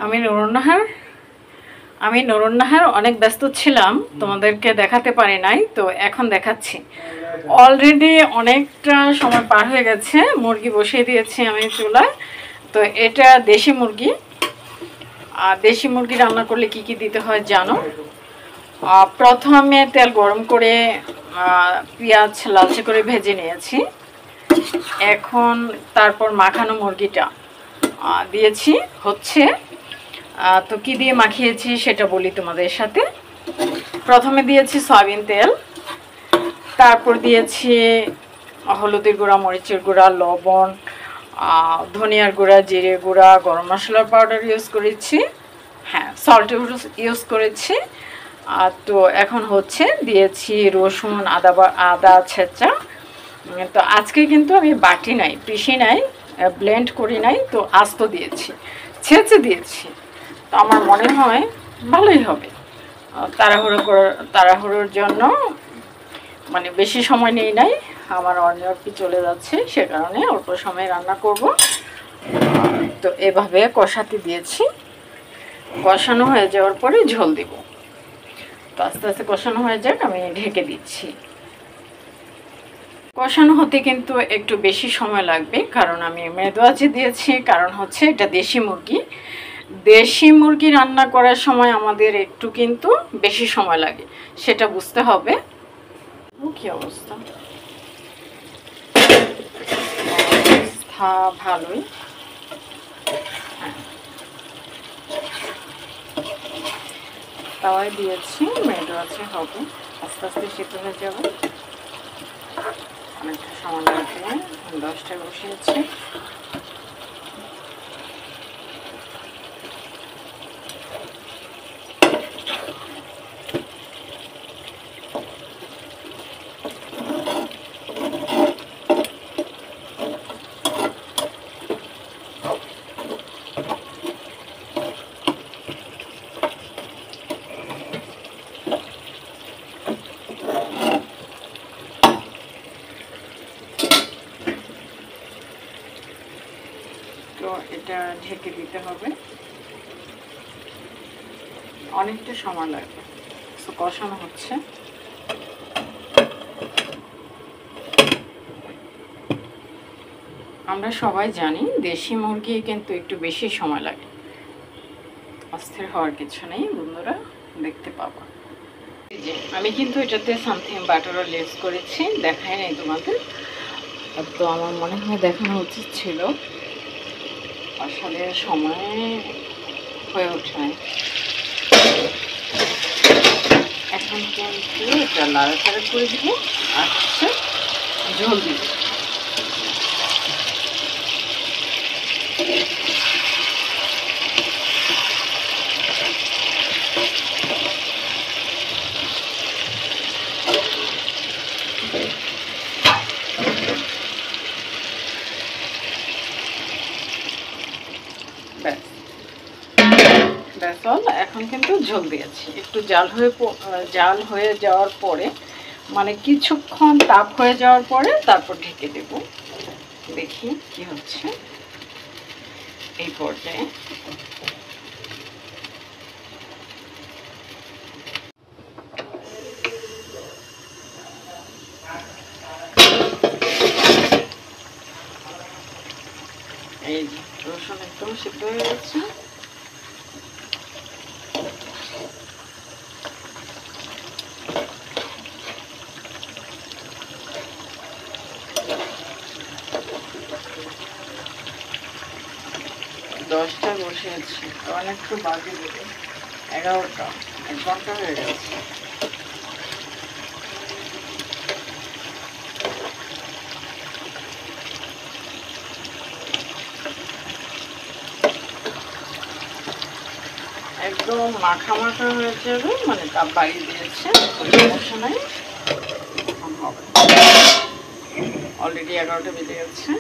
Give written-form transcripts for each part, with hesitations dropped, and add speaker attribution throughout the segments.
Speaker 1: আমি নুরুন্নাহার অনেক ব্যস্ত ছিলাম, তোমাদেরকে দেখাতে পারি নাই, তো এখন দেখাচ্ছি। অলরেডি অনেকটা সময় পার হয়ে গেছে, মুরগি বসিয়ে দিয়েছি আমি চুলায়। তো এটা দেশি মুরগি। আর দেশি মুরগি রান্না করলে কি কি দিতে হয় জানো? প্রথমে তেল গরম করে পেঁয়াজ লালচে করে ভেজে নিয়েছি। এখন তারপর মাখানো মুরগিটা দিয়েছি হচ্ছে। তো কি দিয়ে মাখিয়েছি সেটা বলি তোমাদের সাথে। প্রথমে দিয়েছি সয়াবিন তেল, তারপর দিয়েছি হলুদের গুঁড়া, মরিচের গুঁড়া, লবণ, ধনিয়ার গুঁড়া, জিরে গুঁড়া, গরম মশলার পাউডার ইউজ করেছি, হ্যাঁ সল্ট ইউজ করেছি। তো এখন হচ্ছে দিয়েছি রসুন, আদা ছেঁচা। তো আজকে কিন্তু আমি বাটি নাই, পিষি নাই, ব্লেন্ড করি নাই, তো আস্ত দিয়েছি, ছেঁচে দিয়েছি। তো আমার মনে হয় ভালোই হবে। তাড়াহুড়োর জন্য মানে বেশি সময় নেই নাই, আমার অনেক চলে যাচ্ছে, সে কারণে অল্প সময় রান্না করব। তো এভাবে কষাতে দিয়েছি। কষানো হয়ে যাওয়ার পরে ঝোল দিব। তো আস্তে আস্তে কষানো হয়ে যাক, আমি ঢেকে দিচ্ছি। কষানো হতে কিন্তু একটু বেশি সময় লাগবে, কারণ আমি মেদো আঁচে দিয়েছি। কারণ হচ্ছে এটা দেশি মুরগি। দেশি মুরগি রান্না করার সময় আমাদের একটু কিন্তু বেশি সময় লাগে, সেটা বুঝতে হবে। কি অবস্থা? অবস্থা ভালোই। তাওয়ায় দিয়েছি, মেদো আছে, হবে আস্তে আস্তে সিদ্ধ হয়ে যাবে। অনেকটা সময় লাগবে, 10টায় বসিয়েছি। তো এটা ঢেকে দিতে হবে, অনেকটা সময় লাগবে। তো কষানো হচ্ছে। আমরা সবাই জানি দেশি মুরগি কিন্তু একটু বেশি সময় লাগে। অস্থির হওয়ার কিছু নেই বন্ধুরা, দেখতে পাবো। যে আমি কিন্তু এটাতে সামথিং বাটারও লেস করেছি, দেখাই নাই তোমাদের। তো আমার মনে হয় দেখানো উচিত ছিল, আসলে সময় হয়ে ওঠে নাই। এখন কিন্তু এটা নাড়াচাড়া করে দিব, আর হচ্ছে ঝোল দিব। ব্যাস এখন কিন্তু ঝোল দিয়েছি। একটু জাল হয়ে যাওয়ার পরে, মানে কিছুক্ষণ তাপ হয়ে যাওয়ার পরে তারপর ঢেকে দেব। দেখি কি হচ্ছে এই পর্যায়ে। এই যে রসুন একদম সিদ্ধ হয়ে গেছে। দশটা বসিয়েছি, অনেকটু বাকি দেবে। 11টা, 1 ঘন্টা হয়ে গেছে। একদম মাখা মাখা হয়ে যাবে, মানে তাপ বাড়িয়ে দিয়েছে, সমস্যা নাই, হবে। অলরেডি 11টা বেজে গেছে।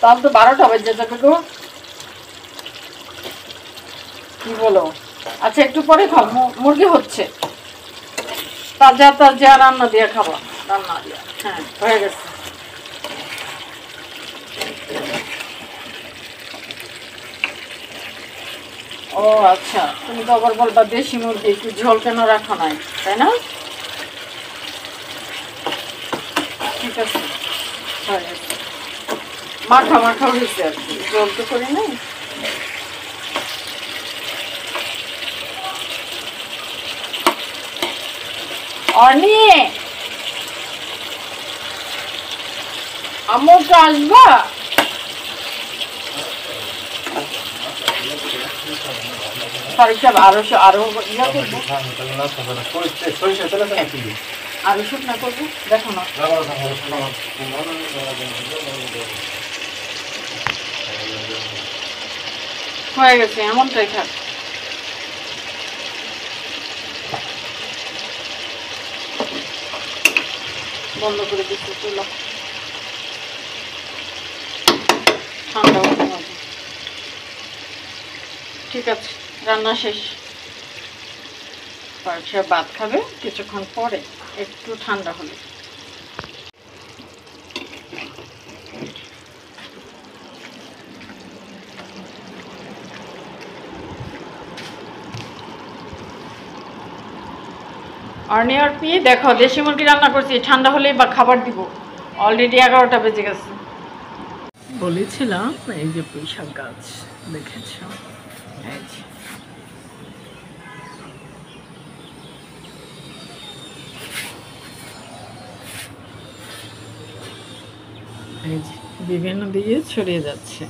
Speaker 1: তাহলে তো 12টা বেজে যাবে গো। কি বলো? আচ্ছা একটু পরে খাও, মুরগি হচ্ছে, তাজা তাজা রান্না দিয়ে খাবো, রান্না দিয়ে। হ্যাঁ হয়ে গেছে। ও আচ্ছা, তুমি তো আবার বলবা দেশি মুরগি একটু ঝোল কেন রাখো নাই, তাই না? ঠিক আছে, হয়ে গেছে। মাখা মাখা হয়েছে আর কি, ঝোল তো করি নাই। অনি, আম্মু তো আসবা? আরো আরো ইয়া করবো, আরো শুকনা করবো, দেখো না। হয়ে গেছে, এমনটাই থাক। বন্ধ করে দিচ্ছি চুলা, ঠান্ডা হতে হবে। ঠিক আছে, রান্না শেষ। সে ভাত খাবে কিছুক্ষণ পরে, একটু ঠান্ডা হলে। অর্নি আর পি দেখো, দেশি মুরগি রান্না করছি, ঠান্ডা হলেই বা খাবার দিব। অলরেডি 11টা বেজে গেছে। বলেছিলাম এই যে পুঁইশাক গাছ দেখেছ, এই যে বিভিন্ন দিকে ছড়িয়ে যাচ্ছে।